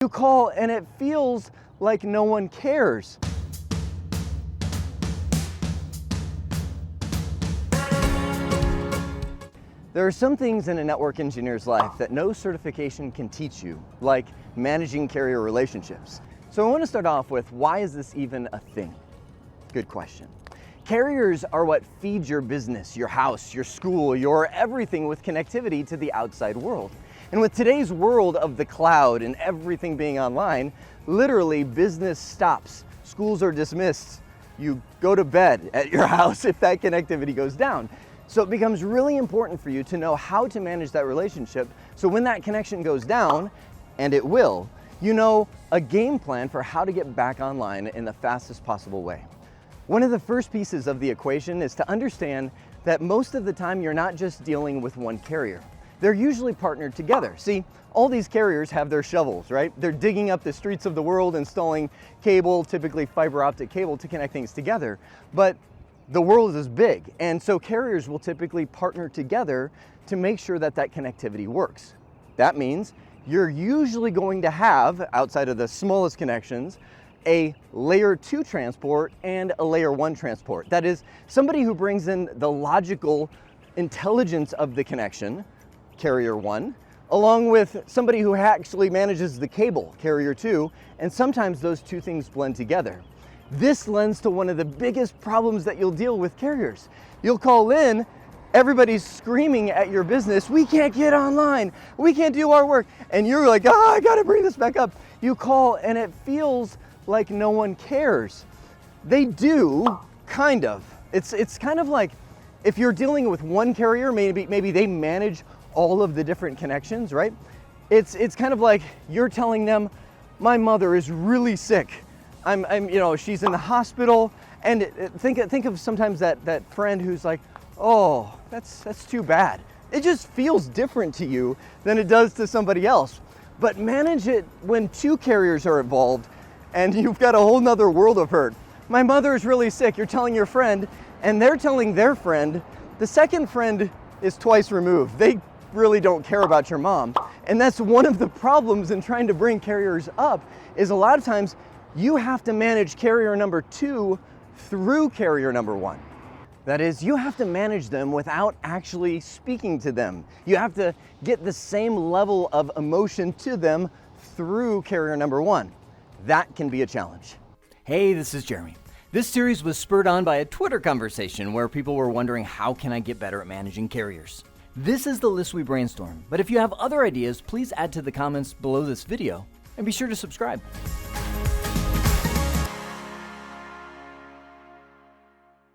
You call and it feels like no one cares. There are some things in a network engineer's life that no certification can teach you, like managing carrier relationships. So I want to start off with, why is this even a thing? Good question. Carriers are what feed your business, your house, your school, your everything with connectivity to the outside world. And with today's world of the cloud and everything being online, literally business stops. Schools are dismissed. You go to bed at your house if that connectivity goes down. So it becomes really important for you to know how to manage that relationship, so when that connection goes down, and it will, you know a game plan for how to get back online in the fastest possible way. One of the first pieces of the equation is to understand that most of the time you're not just dealing with one carrier. They're usually partnered together. See, all these carriers have their shovels, right? They're digging up the streets of the world, installing cable, typically fiber optic cable, to connect things together. But the world is big, and so carriers will typically partner together to make sure that that connectivity works. That means you're usually going to have, outside of the smallest connections, a layer 2 transport and a layer 1 transport. That is, somebody who brings in the logical intelligence of the connection, carrier 1, along with somebody who actually manages the cable, carrier 2, and sometimes those two things blend together. This lends to one of the biggest problems that you'll deal with carriers. You'll call in, everybody's screaming at your business, we can't get online, we can't do our work, and you're like, I gotta bring this back up. You call and it feels like no one cares. They do, kind of. It's kind of like, if you're dealing with one carrier, maybe they manage all of the different connections, right? It's kind of like you're telling them, my mother is really sick. She's in the hospital, and think of sometimes that friend who's like, oh, that's too bad. It just feels different to you than it does to somebody else. But manage it when two carriers are involved, and you've got a whole nother world of hurt. My mother is really sick. You're telling your friend, and they're telling their friend. The second friend is twice removed. They really don't care about your mom. And that's one of the problems in trying to bring carriers up, is a lot of times you have to manage carrier number 2 through carrier number 1. That is, you have to manage them without actually speaking to them. You have to get the same level of emotion to them through carrier number 1. That can be a challenge. Hey, this is Jeremy. This series was spurred on by a Twitter conversation where people were wondering, how can I get better at managing carriers? This is the list we brainstormed, but if you have other ideas, please add to the comments below this video, and be sure to subscribe.